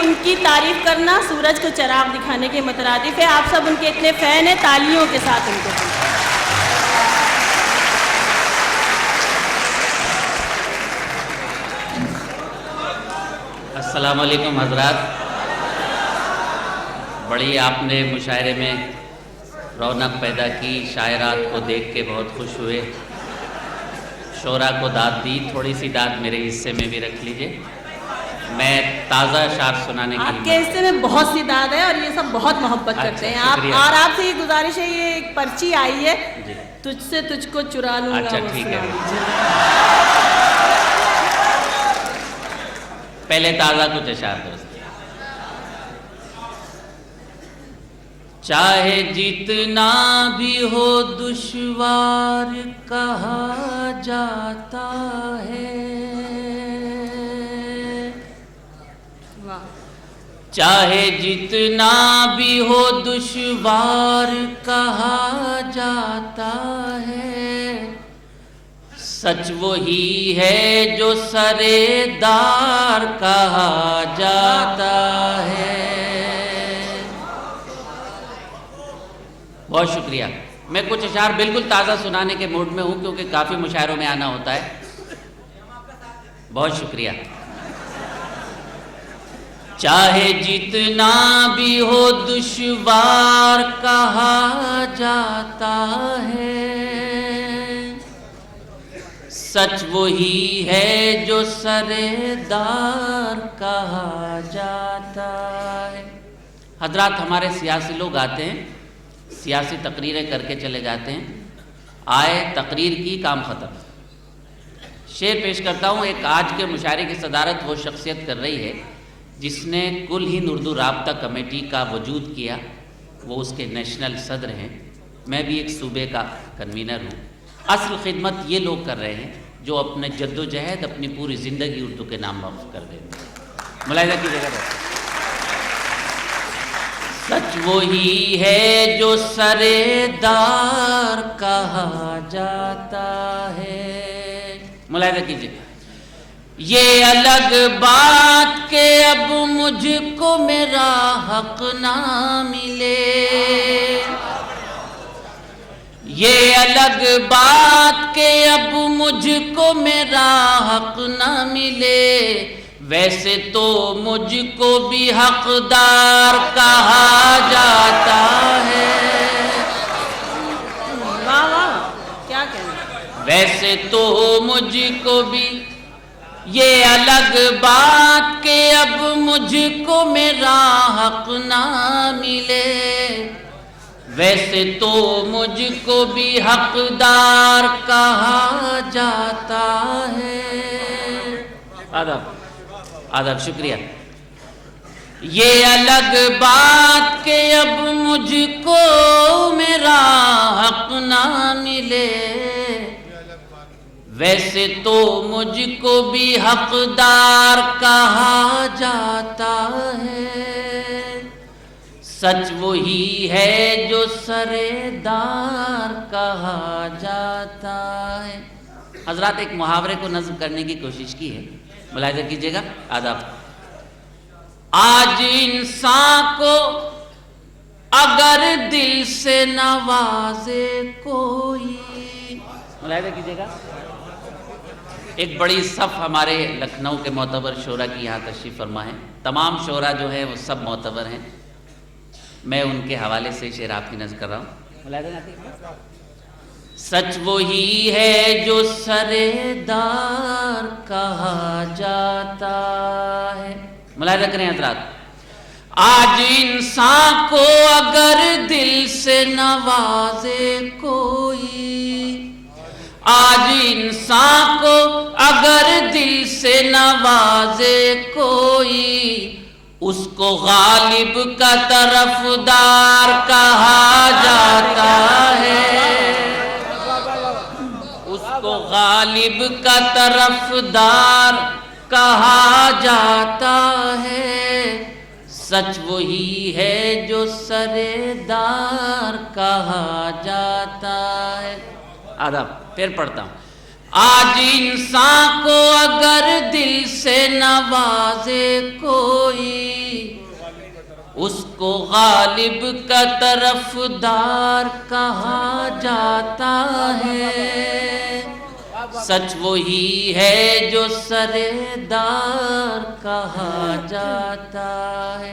ان کی تعریف کرنا سورج کو چراغ دکھانے کے مترادف ہے. آپ سب ان کے اتنے فین ہیں, تالیوں کے ساتھ ان کو. السلام علیکم حضرات. بڑی آپ نے مشاعرے میں رونق پیدا کی, شاعرات کو دیکھ کے بہت خوش ہوئے, شعراء کو داد دی. تھوڑی سی داد میرے حصے میں بھی رکھ لیجئے. میں تازہ اشعار سنانے کے آپ کے حصے میں بہت سی داد ہے اور یہ سب بہت محبت کرتے ہیں. آپ سے یہ گزارش ہے, یہ ایک پرچی آئی ہے, تجھ سے تجھ کو چرا لوں گا. اچھا ٹھیک ہے, پہلے تازہ کچھ اشعار دوست. چاہے جتنا بھی ہو دشوار کہا جاتا ہے, چاہے جتنا بھی ہو دشوار کہا جاتا ہے, سچ وہی ہے جو سرے دار کہا جاتا ہے. بہت شکریہ. میں کچھ اشعار بالکل تازہ سنانے کے موڈ میں ہوں کیونکہ کافی مشاعروں میں آنا ہوتا ہے. بہت شکریہ. چاہے جتنا بھی ہو دشوار کہا جاتا ہے, سچ وہی ہے جو سرے دار کہا جاتا ہے. حضرات, ہمارے سیاسی لوگ آتے ہیں, سیاسی تقریریں کر کے چلے جاتے ہیں. آئے, تقریر کی, کام ختم. شعر پیش کرتا ہوں. ایک آج کے مشاعرے کی صدارت وہ شخصیت کر رہی ہے جس نے کل ہند اردو رابطہ کمیٹی کا وجود کیا. وہ اس کے نیشنل صدر ہیں. میں بھی ایک صوبے کا کنوینر ہوں. اصل خدمت یہ لوگ کر رہے ہیں جو اپنے جد و جہد اپنی پوری زندگی اردو کے نام وقف کر دیتے ہیں. ملاحظہ کیجیے گا. سچ وہی ہے جو سرے دار کہا جاتا ہے. ملاحظہ کیجیے. یہ الگ بات کہ اب مجھ کو میرا حق نہ ملے, یہ الگ بات کہ اب مجھ کو میرا حق نہ ملے, ویسے تو مجھ کو بھی حقدار کہا جاتا ہے. واہ واہ, کیا کہنا. ویسے تو مجھ کو بھی, یہ الگ بات کہ اب مجھ کو میرا حق نہ ملے, ویسے تو مجھ کو بھی حقدار کہا جاتا ہے. آداب, شکریہ. یہ الگ بات کہ اب مجھ کو میرا حق نہ ملے, ویسے تو مجھ کو بھی حقدار کہا جاتا ہے. سچ وہی ہے جو سرے دار کہا جاتا ہے. حضرات, ایک محاورے کو نظم کرنے کی کوشش کی ہے. ملاحظہ کیجیے گا. آداب. آج انسان کو اگر دل سے نوازے کوئی, ملاحظہ کیجیے گا. ایک بڑی صف ہمارے لکھنؤ کے معتبر شعراء کی یہاں تشریف فرما ہے. تمام شعراء جو ہیں وہ سب معتبر ہیں. میں ان کے حوالے سے شعر آپ کی نظم کر رہا ہوں. سچ وہی ہے جو سرے دار کہا جاتا ہے. ملاحظہ کریں حضرات. آج انسان کو اگر دل سے نوازے کوئی, آج انسان کو اگر دل سے نوازے کوئی, اس کو غالب کا طرفدار کہا جاتا ہے. اس کو غالب کا طرفدار کہا جاتا ہے. سچ وہی ہے جو سرے دار کہا جاتا ہے. آداب, پھر پڑھتا ہوں. آج انسان کو اگر دل سے نوازے کوئی, اس کو غالب کا طرفدار کہا جاتا ہے، سچ وہی ہے جو سردار کہا جاتا ہے۔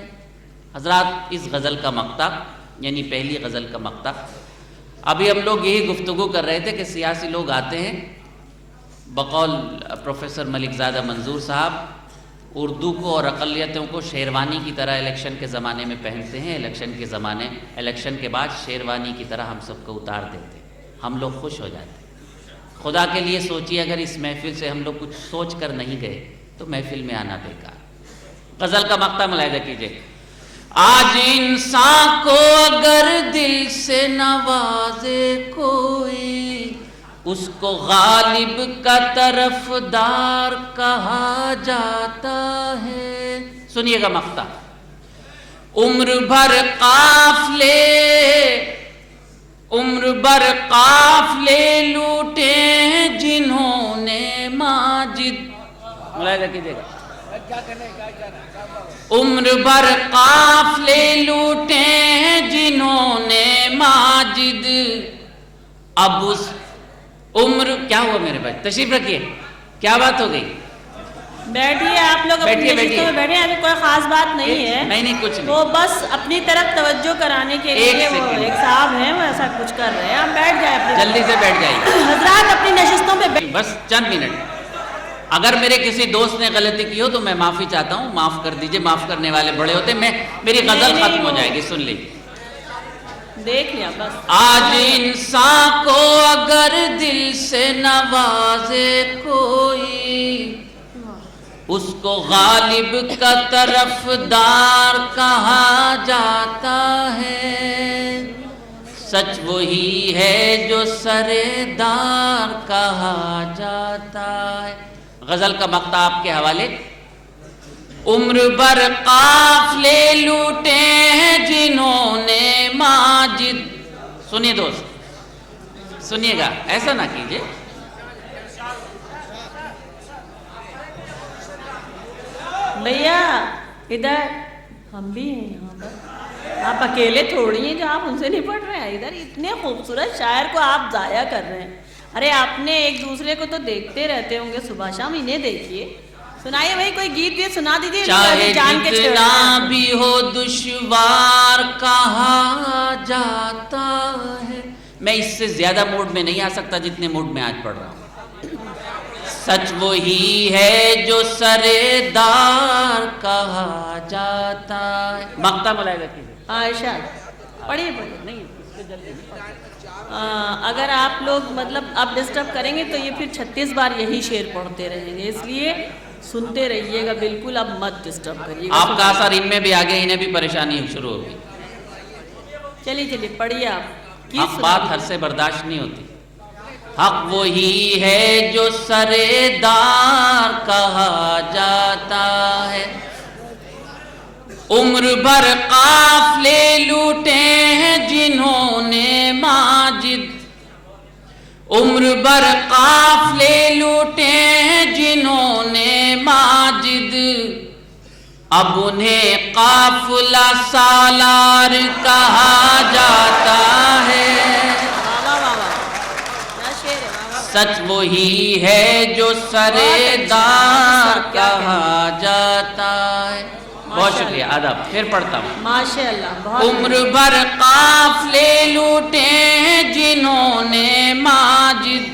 حضرات، اس غزل کا مقطع یعنی پہلی غزل کا مقطع، ابھی ہم لوگ یہی گفتگو کر رہے تھے کہ سیاسی لوگ آتے ہیں، بقول پروفیسر ملک زادہ منظور صاحب، اردو کو اور اقلیتوں کو شیروانی کی طرح الیکشن کے زمانے میں پہنتے ہیں، الیکشن کے بعد شیروانی کی طرح ہم سب کو اتار دیتے ہیں، ہم لوگ خوش ہو جاتے ہیں۔ خدا کے لیے سوچیے، اگر اس محفل سے ہم لوگ کچھ سوچ کر نہیں گئے تو محفل میں آنا بیکار۔ غزل کا مقطع ملاحظہ کیجیے۔ آج انسان کو اگر دل سے نوازے کوئی، اس کو غالب کا طرفدار کہا جاتا ہے۔ سنیے گا مقطع۔ عمر بھر قافلے لوٹے ہیں جنہوں نے ماجد، ملاحظہ کیجیے گا، عمر بھر قافلے لوٹے ہیں جنہوں نے ماجد، اب اس عمر، کیا ہوا میرے بھائی؟ تشریف رکھیے، کیا بات ہو گئی؟ بیٹھیے آپ لوگ اپنی نشستوں میں بیٹھے، ابھی کوئی خاص بات نہیں ہے، نہیں کچھ نہیں، وہ بس اپنی طرف توجہ کرانے کے لیے وہ ایک صاحب ہیں، وہ ایسا کچھ کر رہے ہیں، آپ بیٹھ جائیں اپنی، جلدی سے بیٹھ جائیے حضرات اپنی نشستوں پہ بس چند منٹ۔ اگر میرے کسی دوست نے غلطی کی ہو تو میں معافی چاہتا ہوں، معاف کر دیجئے، معاف کرنے والے بڑے ہوتے ہیں، میری غزل ختم ہو جائے گی، سن لیجیے۔ دیکھ لیا بس۔ آج انسان کو اگر دل سے نوازے کوئی، اس کو غالب کا طرفدار کہا جاتا ہے، سچ وہی ہے جو سردار کہا جاتا ہے۔ غزل کا مقطع آپ کے حوالے۔ عمر بھر قافلے لوٹے ہیں جنہوں نے ماجد، سنیے دوست، سنیے گا، ایسا نہ کیجئے۔ بھیا ادھر ہم بھی ہیں، یہاں پر آپ اکیلے تھوڑی ہیں جو آپ ان سے نہیں پڑھ رہے ہیں، ادھر اتنے خوبصورت شاعر کو آپ ضائع کر رہے ہیں۔ ارے آپ نے ایک دوسرے کو تو دیکھتے رہتے ہوں گے صبح شام، انہیں دیکھیے، سنائیے بھائی، کوئی گیت بھی سنا دیجیے۔ چاہے جتنا بھی ہو دشوار کہا جاتا ہے، میں اس سے زیادہ موڈ میں نہیں آ سکتا جتنے موڈ میں آج پڑھ رہا ہوں۔ سچ وہی ہے جو سردار کہا جاتا ہے۔ مقطع ملاحظہ کیجیے۔ عائشہ پڑھیے نہیں، اگر آپ لوگ مطلب اب ڈسٹرب کریں گے تو یہ پھر 36 بار یہی شعر پڑھتے رہیں گے، اس لیے سنتے رہیے گا، بالکل اب مت ڈسٹرب کریے گا۔ آپ کا اثر ان میں بھی آگے، انہیں بھی پریشانی شروع ہوگی۔ چلیے پڑھیے آپ۔ حق بات ہر سے برداشت نہیں ہوتی۔ حق وہی ہے جو سردار کہا جاتا ہے، عمر بھر قافلے لوٹے ہیں جنہوں نے ماجد، عمر بھر قافلے لوٹے ہیں جنہوں نے ماجد، اب انہیں قافلہ سالار کہا جاتا ہے، سچ وہی ہے جو سردار کہا جاتا ہے۔ بہت شکریہ، آداب، پھر پڑھتا ہوں۔ ماشاءاللہ، عمر بھر قافلے لوٹے ہیں جنہوں نے ماجد،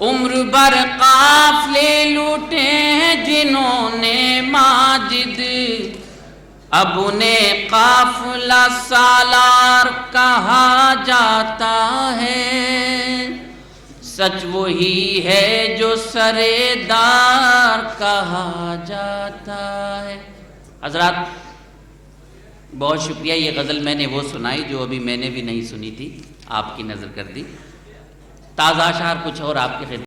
عمر بھر قافلے لوٹے ہیں جنہوں نے ماجد، اب انہیں قافلہ سالار کہا جاتا ہے، سچ وہی ہے جو سردار کہا جاتا ہے۔ حضرات بہت شکریہ، یہ غزل میں نے وہ سنائی جو ابھی میں نے بھی نہیں سنی تھی، آپ کی نظر کر دی۔ تازہ اشعار کچھ اور آپ کی خدمت